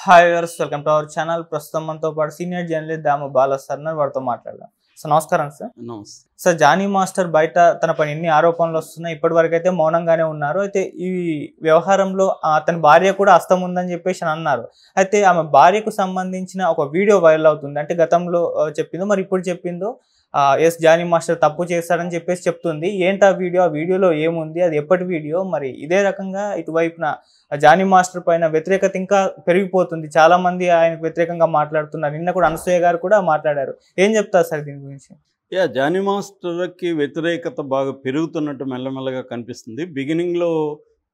Hi viewers, welcome to our channel. ప్రస్తుతం మనతో పాటు సీనియర్ జర్నలిస్ట్ దాము బాలా సార్ వారితో మాట్లాడదాం. సార్ నమస్కారం సార్. సార్, జానీ మాస్టర్ బయట తనపై ఎన్ని ఆరోపణలు వస్తున్నాయి, ఇప్పటి వరకు అయితే మౌనంగానే ఉన్నారు. అయితే ఈ వ్యవహారంలో అతని భార్య కూడా హస్తం ఉందని చెప్పేసి అన్నారు. అయితే ఆమె భార్యకు సంబంధించిన ఒక వీడియో వైరల్ అవుతుంది. అంటే గతంలో చెప్పిందో మరి ఇప్పుడు చెప్పిందో ఎస్ జానీ మాస్టర్ తప్పు చేశాడని చెప్పేసి చెప్తుంది. ఏంటి ఆ వీడియో, ఆ వీడియోలో ఏముంది, అది ఎప్పటి వీడియో? మరి ఇదే రకంగా ఇటువైపున జానీ మాస్టర్ పైన వ్యతిరేకత ఇంకా పెరిగిపోతుంది. చాలా మంది ఆయనకు వ్యతిరేకంగా మాట్లాడుతున్నారు. నిన్న కూడా అనసూయ గారు కూడా మాట్లాడారు. ఏం చెప్తారు సార్ దీని గురించి? జానీ మాస్టర్కి వ్యతిరేకత బాగా పెరుగుతున్నట్టు మెల్లమెల్లగా కనిపిస్తుంది. బిగినింగ్లో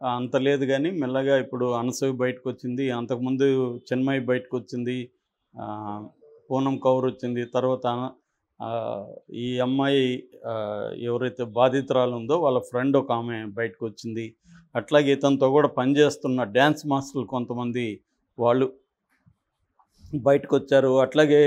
అంత లేదు, కానీ మెల్లగా ఇప్పుడు అనసూయ బయటకు వచ్చింది, అంతకుముందు చెన్మయి బయటకు వచ్చింది, పూనం కౌర్ వచ్చింది, తర్వాత ఈ అమ్మాయి ఎవరైతే బాధితురాలు ఉందో వాళ్ళ ఫ్రెండ్ ఒక ఆమె బయటకు వచ్చింది. అట్లాగే ఇతనితో కూడా పనిచేస్తున్న డ్యాన్స్ మాస్టర్లు కొంతమంది వాళ్ళు బయటకు వచ్చారు. అట్లాగే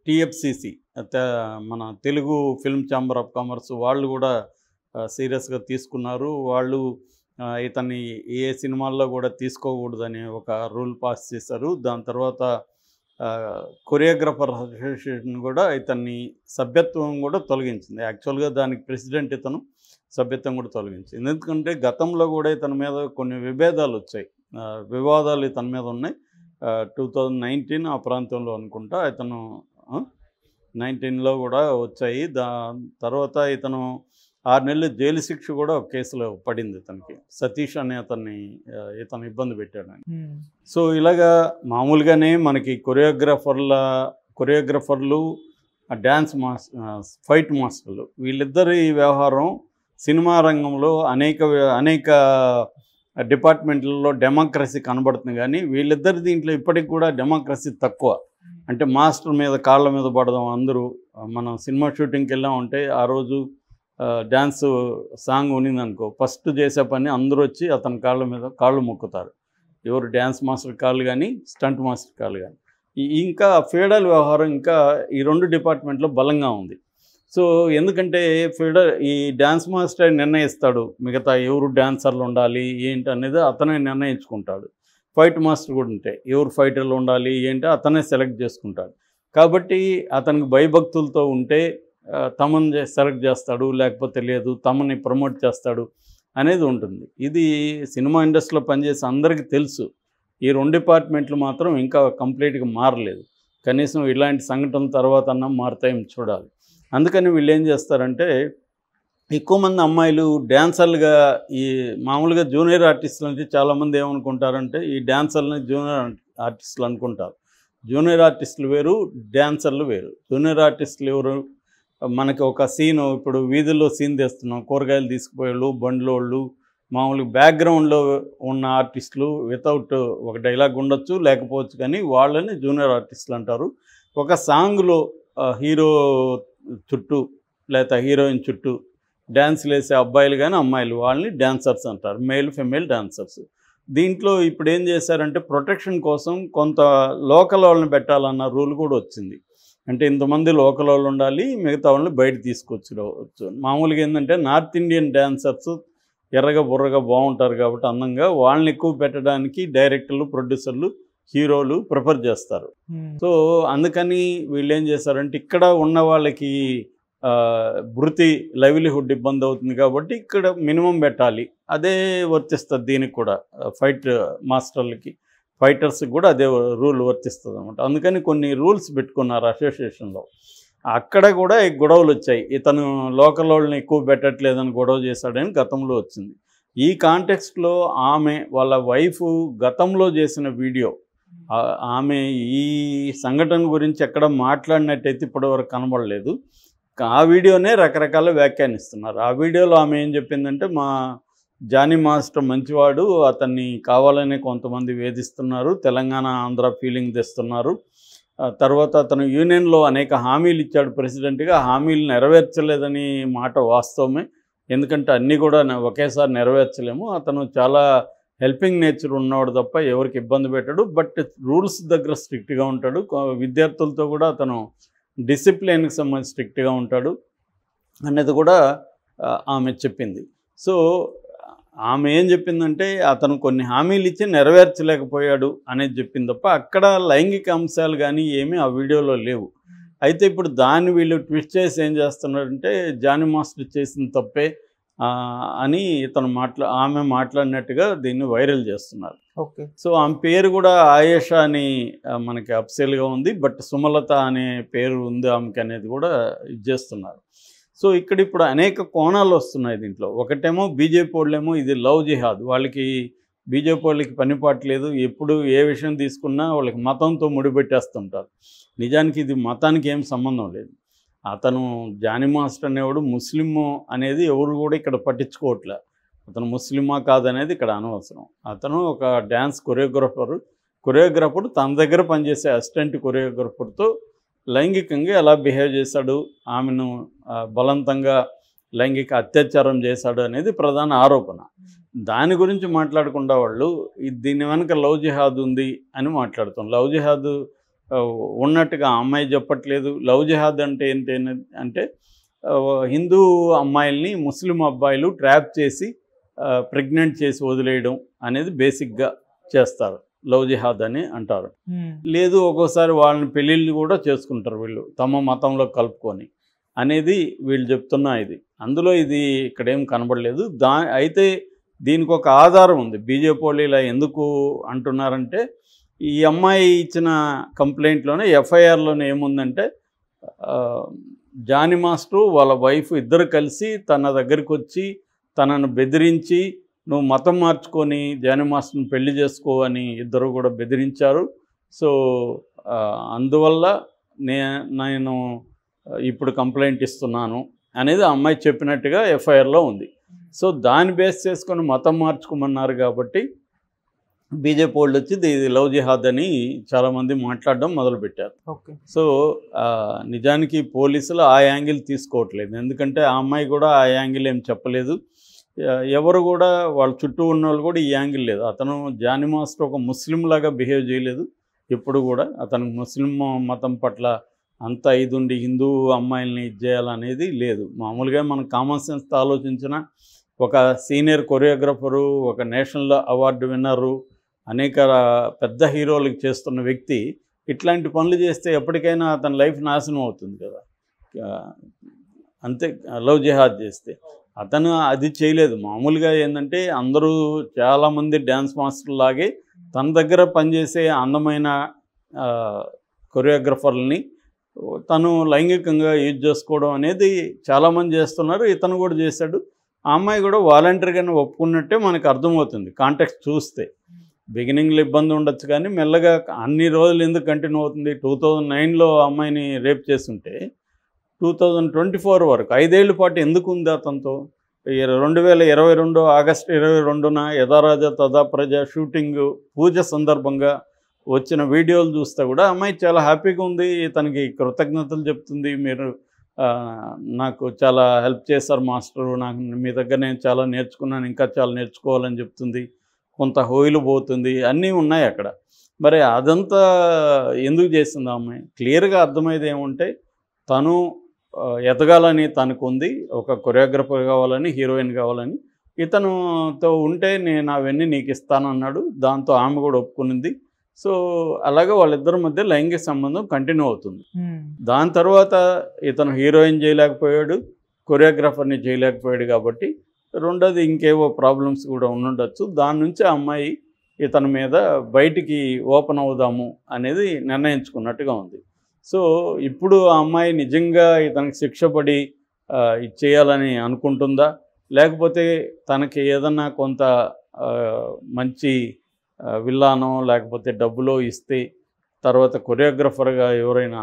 టీఎఫ్సిసి మన Telugu film chamber of commerce వాళ్ళు కూడా సీరియస్గా తీసుకున్నారు. వాళ్ళు ఇతన్ని ఏ సినిమాల్లో కూడా తీసుకోకూడదని ఒక రూల్ పాస్ చేశారు. దాని తర్వాత కొరియోగ్రాఫర్ అసోసియేషన్ కూడా ఇతన్ని సభ్యత్వం కూడా తొలగించింది. యాక్చువల్గా దానికి ప్రెసిడెంట్ ఇతను సభ్యత్వం కూడా తొలగించింది. ఎందుకంటే గతంలో కూడా ఇతని మీద కొన్ని విభేదాలు వచ్చాయి, వివాదాలు ఇతని మీద ఉన్నాయి. 2019 ఆ ప్రాంతంలో అనుకుంటా, ఇతను 19లో కూడా వచ్చాయి. తర్వాత ఇతను 6 నెలలు జైలు శిక్ష కూడా ఒక కేసులో పడింది ఇతనికి. సతీష్ అనే ఇతను ఇబ్బంది పెట్టాడని. సో ఇలాగా మామూలుగానే మనకి కొరియోగ్రాఫర్లు డ్యాన్స్ ఫైట్ మాస్టర్లు వీళ్ళిద్దరి వ్యవహారం సినిమా రంగంలో అనేక డిపార్ట్మెంట్లలో డెమోక్రసీ కనబడుతుంది, కానీ వీళ్ళిద్దరి దీంట్లో ఇప్పటికి కూడా డెమోక్రసీ తక్కువ. అంటే మాస్టర్ మీద కాళ్ళ మీద పడదాం. అందరూ మనం సినిమా షూటింగ్కి వెళ్ళామంటే ఆ రోజు డ్యాన్స్ సాంగ్ ఉన్నిందనుకో, ఫస్ట్ చేసే పని అందరూ వచ్చి అతని కాళ్ళు మొక్కుతారు. ఎవరు డ్యాన్స్ మాస్టర్ కాళ్ళు కానీ స్టంట్ మాస్టర్ కాళ్ళు కానీ. ఇంకా ఫెడరల్ వ్యవహారం ఇంకా ఈ 2 డిపార్ట్మెంట్లో బలంగా ఉంది. సో ఎందుకంటే ఈ డ్యాన్స్ మాస్టర్ నిర్ణయిస్తాడు మిగతా ఎవరు డ్యాన్సర్లు ఉండాలి ఏంటి అనేది అతనే నిర్ణయించుకుంటాడు. ఫైట్ మాస్టర్ కూడా ఉంటే ఎవరు ఫైటర్లు ఉండాలి ఏంటి అతనే సెలెక్ట్ చేసుకుంటాడు. కాబట్టి అతనికి భయభక్తులతో ఉంటే తమని సెలెక్ట్ చేస్తాడు, లేకపోతే లేదు తమని ప్రమోట్ చేస్తాడు అనేది ఉంటుంది. ఇది సినిమా ఇండస్ట్రీలో పనిచేసే అందరికీ తెలుసు. ఈ 2 డిపార్ట్మెంట్లు మాత్రం ఇంకా కంప్లీట్గా మారలేదు. కనీసం ఇలాంటి సంఘటనల తర్వాత అన్నా మారుతాయని చూడాలి. అందుకని వీళ్ళు ఏం చేస్తారంటే, ఎక్కువ మంది అమ్మాయిలు డ్యాన్సర్లుగా ఈ మామూలుగా జూనియర్ ఆర్టిస్టులు అంటే చాలామంది ఏమనుకుంటారంటే ఈ డ్యాన్సర్లని జూనియర్ ఆర్టిస్టులు అనుకుంటారు. జూనియర్ ఆర్టిస్టులు వేరు, డ్యాన్సర్లు వేరు. జూనియర్ ఆర్టిస్టులు ఎవరు? మనకి ఒక సీను, ఇప్పుడు వీధుల్లో సీన్ తీస్తున్నాం, కూరగాయలు తీసుకుపోయేళ్ళు, బండ్లోళ్ళు, మామూలుగా బ్యాక్గ్రౌండ్లో ఉన్న ఆర్టిస్టులు వితౌట్ ఒక డైలాగ్ ఉండొచ్చు లేకపోవచ్చు, కానీ వాళ్ళని జూనియర్ ఆర్టిస్టులు అంటారు. ఒక సాంగ్లో హీరో చుట్టూ లేదా హీరోయిన్ చుట్టూ డ్యాన్స్లు వేసే అబ్బాయిలు కానీ అమ్మాయిలు వాళ్ళని డాన్సర్స్ అంటారు, మేల్ ఫెమేల్ డాన్సర్స్. దీంట్లో ఇప్పుడు ఏం చేశారంటే ప్రొటెక్షన్ కోసం కొంత లోకల్ వాళ్ళని పెట్టాలన్న రూల్ కూడా వచ్చింది. అంటే ఇంతమంది లోకల్ వాళ్ళు ఉండాలి, మిగతా వాళ్ళని బయట తీసుకొచ్చు. మామూలుగా ఏంటంటే నార్త్ ఇండియన్ డాన్సర్స్ ఎర్రగా బుర్రగా బాగుంటారు కాబట్టి అందంగా, వాళ్ళని ఎక్కువ పెట్టడానికి డైరెక్టర్లు, ప్రొడ్యూసర్లు, హీరోలు ప్రిఫర్ చేస్తారు. సో అందుకని వీళ్ళు ఏం చేశారంటే ఇక్కడ ఉన్న వాళ్ళకి లైవ్లీహుడ్ ఇబ్బంది అవుతుంది కాబట్టి ఇక్కడ మినిమం పెట్టాలి. అదే వర్తిస్తుంది దీనికి కూడా, ఫైట్ మాస్టర్లకి ఫైటర్స్కి కూడా అదే రూల్ వర్తిస్తుంది అనమాట. అందుకని కొన్ని రూల్స్ పెట్టుకున్నారు అసోసియేషన్లో. అక్కడ కూడా గొడవలు వచ్చాయి. ఇతను లోకల్ వాళ్ళని ఎక్కువ పెట్టట్లేదని గొడవ చేశాడని గతంలో వచ్చింది. ఈ కాంటెక్స్ట్లో ఆమె వాళ్ళ వైఫ్ గతంలో చేసిన వీడియో, ఆమె ఈ సంఘటన గురించి ఎక్కడ మాట్లాడినట్టయితే ఇప్పటివరకు కనబడలేదు. ఆ వీడియోనే రకరకాల వ్యాఖ్యానిస్తున్నారు. ఆ వీడియోలో ఆమె ఏం చెప్పిందంటే, మా జానీ మాస్టర్ మంచివాడు, అతన్ని కావాలనే కొంతమంది వేధిస్తున్నారు, తెలంగాణ ఆంధ్ర ఫీలింగ్ తెస్తున్నారు. తర్వాత అతను యూనియన్లో అనేక హామీలు ఇచ్చాడు ప్రెసిడెంట్గా, హామీలు నెరవేర్చలేదని మాట వాస్తవమే. ఎందుకంటే అన్నీ కూడా ఒకేసారి నెరవేర్చలేము. అతను చాలా హెల్పింగ్ నేచర్ ఉన్నవాడు తప్ప ఎవరికి ఇబ్బంది పెట్టాడు. బట్ రూల్స్ దగ్గర స్ట్రిక్ట్గా ఉంటాడు. విద్యార్థులతో కూడా అతను డిసిప్లిన్కి సంబంధించి స్ట్రిక్ట్గా ఉంటాడు అనేది కూడా ఆమె చెప్పింది. సో ఆమె ఏం చెప్పిందంటే అతను కొన్ని హామీలు ఇచ్చి నెరవేర్చలేకపోయాడు అనేది చెప్పింది తప్ప అక్కడ లైంగిక అంశాలు కానీ ఏమీ ఆ వీడియోలో లేవు. అయితే ఇప్పుడు దాన్ని వీళ్ళు ట్విస్ట్ చేసి ఏం చేస్తున్నారంటే జానీ మాస్టర్ చేసిన తప్పే అని ఆమె మాట్లాడినట్టుగా దీన్ని వైరల్ చేస్తున్నారు. ఓకే. సో ఆమె పేరు కూడా ఆయేషా అని మనకి అప్సెల్గా ఉంది, బట్ సుమలత అనే పేరు ఉంది ఆమెకి అనేది కూడా ఇది చేస్తున్నారు. సో ఇక్కడ ఇప్పుడు అనేక కోణాలు వస్తున్నాయి దీంట్లో. ఒకటేమో బీజేపీ వాళ్ళేమో ఇది లవ్ జిహాద్, వాళ్ళకి బీజేపీ వాళ్ళకి పనిపాటు లేదు, ఎప్పుడు ఏ విషయం తీసుకున్నా వాళ్ళకి మతంతో ముడిపెట్టేస్తుంటారు. నిజానికి ఇది మతానికి ఏం సంబంధం లేదు. అతను జానీ మాస్టర్ అనేవాడు ముస్లిము అనేది ఎవరు కూడా ఇక్కడ పట్టించుకోవట్లే. అతను ముస్లిమా కాదనేది ఇక్కడ అనవసరం. అతను ఒక డ్యాన్స్ కొరియోగ్రాఫర్ తన దగ్గర పనిచేసే అసిస్టెంట్ కొరియోగ్రాఫర్తో లైంగికంగా ఎలా బిహేవ్ చేశాడు, ఆమెను బలవంతంగా లైంగిక అత్యాచారం చేశాడు అనేది ప్రధాన ఆరోపణ. దాని గురించి మాట్లాడకుండా వాళ్ళు దీని వెనక లవ్ జిహాద్ ఉంది అని మాట్లాడుతాం. లవ్ జిహాద్ ఉన్నట్టుగా అమ్మాయి చెప్పట్లేదు. లవ్ జిహాద్ అంటే ఏంటి అంటే హిందూ అమ్మాయిల్ని ముస్లిం అబ్బాయిలు ట్రాప్ చేసి ప్రెగ్నెంట్ చేసి వదిలేయడం అనేది బేసిక్గా చేస్తారు, లవ్ జిహాద్ అని అంటారు. లేదు ఒక్కోసారి వాళ్ళని పెళ్ళిళ్ళు కూడా చేసుకుంటారు వీళ్ళు తమ మతంలో కలుపుకొని అనేది వీళ్ళు చెప్తున్న ఇది. అందులో ఇది ఇక్కడేం కనబడలేదు. అయితే దీనికి ఒక ఆధారం ఉంది. బీజేపీ వాళ్ళు ఇలా ఎందుకు అంటున్నారంటే ఈ అమ్మాయి ఇచ్చిన కంప్లైంట్లోనే ఎఫ్ఐఆర్లోనే ఏముందంటే జానీ మాస్టర్ వాళ్ళ వైఫ్ ఇద్దరు కలిసి తన దగ్గరికి వచ్చి తనను బెదిరించి నువ్వు మతం మార్చుకొని జానీ మాస్టర్ని పెళ్లి చేసుకో అని ఇద్దరు కూడా బెదిరించారు. సో అందువల్ల నేను ఇప్పుడు కంప్లైంట్ ఇస్తున్నాను అనేది ఆ అమ్మాయి చెప్పినట్టుగా ఎఫ్ఐఆర్లో ఉంది. సో దాన్ని బేస్ చేసుకొని మతం మార్చుకోమన్నారు కాబట్టి బీజేపీ వాళ్ళు వచ్చి ఇది లవ్ జిహాద్ అని చాలామంది మాట్లాడడం మొదలుపెట్టారు. ఓకే. సో నిజానికి పోలీసులు ఆ యాంగిల్ తీసుకోవట్లేదు, ఎందుకంటే ఆ అమ్మాయి కూడా ఆ యాంగిల్ ఏం చెప్పలేదు. ఎవరు కూడా వాళ్ళ చుట్టూ ఉన్న వాళ్ళు కూడా ఈ యాంగిల్ లేదు. అతను జానీ మాస్టర్ ఒక ముస్లిం లాగా బిహేవ్ చేయలేదు ఎప్పుడు కూడా. అతనికి ముస్లిం మతం పట్ల అంత ఇదుండి హిందూ అమ్మాయిల్ని ఇది చేయాలనేది లేదు. మామూలుగా మనం కామన్ సెన్స్తో ఆలోచించిన ఒక సీనియర్ కొరియోగ్రాఫరు, ఒక నేషనల్ అవార్డు విన్నరు, అనేక పెద్ద హీరోలకు చేస్తున్న వ్యక్తి ఇట్లాంటి పనులు చేస్తే ఎప్పటికైనా అతని లైఫ్ నాశనం అవుతుంది కదా. అంతే లవ్ జిహాద్ చేస్తే అతను అది చేయలేదు. మామూలుగా ఏంటంటే అందరూ చాలామంది డ్యాన్స్ మాస్టర్ లాగే తన దగ్గర పనిచేసే అందమైన కొరియోగ్రాఫర్లని తను లైంగికంగా యూజ్ చేసుకోవడం అనేది చాలామంది చేస్తున్నారు. ఇతను కూడా చేశాడు. ఆ అమ్మాయి కూడా వాలంటరీగానే ఒప్పుకున్నట్టే మనకు అర్థమవుతుంది కాంటెక్స్ట్ చూస్తే. బిగినింగ్లో ఇబ్బంది ఉండొచ్చు కానీ మెల్లగా అన్ని రోజులు ఎందుకు కంటిన్యూ అవుతుంది. 2009లో అమ్మాయిని రేప్ చేస్తుంటే 2024 వరకు 5 ఏళ్ల పాటు ఎందుకు ఉంది అతనితో. 2022 ఆగస్టు 22న యథారాజా తదా ప్రజ షూటింగ్ పూజ సందర్భంగా వచ్చిన వీడియోలు చూస్తే కూడా అమ్మాయి చాలా హ్యాపీగా ఉంది, తనకి కృతజ్ఞతలు చెప్తుంది. మీరు నాకు చాలా హెల్ప్ చేశారు మాస్టరు, నాకు మీ దగ్గర నేను చాలా నేర్చుకున్నాను, ఇంకా చాలా నేర్చుకోవాలని చెప్తుంది. కొంత హోయిలు పోతుంది, అన్నీ ఉన్నాయి అక్కడ. మరి అదంతా ఎందుకు చేసింది ఆ అమ్మాయి? క్లియర్గా అర్థమయ్యేది ఏమంటే తను ఎదగాలని తనకు ఉంది, ఒక కొరియోగ్రాఫర్ కావాలని, హీరోయిన్ కావాలని. ఇతనుతో ఉంటే నేను అవన్నీ నీకు ఇస్తానన్నాడు. దాంతో ఆమె కూడా ఒప్పుకునింది. సో అలాగే వాళ్ళిద్దరి మధ్య లైంగిక సంబంధం కంటిన్యూ అవుతుంది. దాని తర్వాత ఇతను హీరోయిన్ చేయలేకపోయాడు, కొరియోగ్రాఫర్ని చేయలేకపోయాడు కాబట్టి రెండోది ఇంకేవో ప్రాబ్లమ్స్ కూడా ఉండుండొచ్చు. దాని నుంచి ఆ అమ్మాయి ఇతని మీద బయటికి ఓపెన్ అవుదాము అనేది నిర్ణయించుకున్నట్టుగా ఉంది. సో ఇప్పుడు ఆ అమ్మాయి నిజంగా ఇతనికి శిక్ష పడి ఇది చేయాలని అనుకుంటుందా, లేకపోతే తనకి ఏదన్నా కొంత మంచి విల్లానో లేకపోతే డబ్బులో ఇస్తే తర్వాత కొరియోగ్రాఫర్గా ఎవరైనా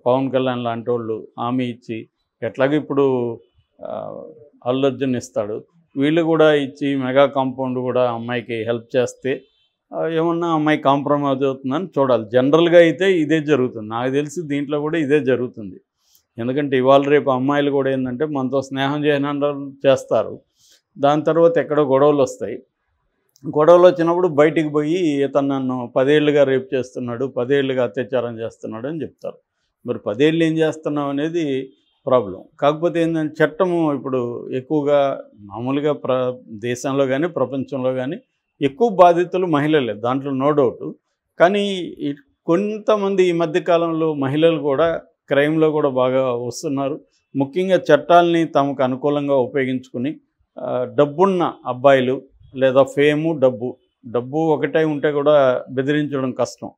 పవన్ కళ్యాణ్ లాంటి వాళ్ళు హామీ ఇచ్చి, ఎట్లాగో ఇప్పుడు అల్లు అర్జున్ ఇస్తాడు, వీళ్ళు కూడా ఇచ్చి మెగా కాంపౌండ్ కూడా అమ్మాయికి హెల్ప్ చేస్తే ఏమన్నా అమ్మాయి కాంప్రమైజ్ అవుతుందని చూడాలి. జనరల్గా అయితే ఇదే జరుగుతుంది. నాకు తెలిసి దీంట్లో కూడా ఇదే జరుగుతుంది. ఎందుకంటే ఇవాళ రేపు అమ్మాయిలు కూడా ఏంటంటే మనతో స్నేహం చేయనంటే చేస్తారు, దాని తర్వాత ఎక్కడో గొడవలు వస్తాయి. గొడవలు వచ్చినప్పుడు బయటికి పోయి ఇతను నన్ను 10 ఏళ్ళుగా రేప్ చేస్తున్నాడు, 10 ఏళ్ళుగా అత్యాచారం చేస్తున్నాడు అని చెప్తారు. మరి 10 ఏళ్ళు ఏం చేస్తున్నావు అనేది ప్రాబ్లం. కాకపోతే ఏంటంటే చట్టము ఇప్పుడు ఎక్కువగా మామూలుగా దేశంలో కానీ ప్రపంచంలో కానీ ఎక్కువ బాధితులు మహిళలే, దాంట్లో నో డౌట్. కానీ కొంతమంది ఈ మధ్య కాలంలో మహిళలు కూడా క్రైమ్లో కూడా బాగా వస్తున్నారు. ముఖ్యంగా చట్టాలని తమకు అనుకూలంగా ఉపయోగించుకుని డబ్బున్న అబ్బాయిలు లేదా ఫేము, డబ్బు ఒకటే ఉంటే కూడా బెదిరించడం కష్టం.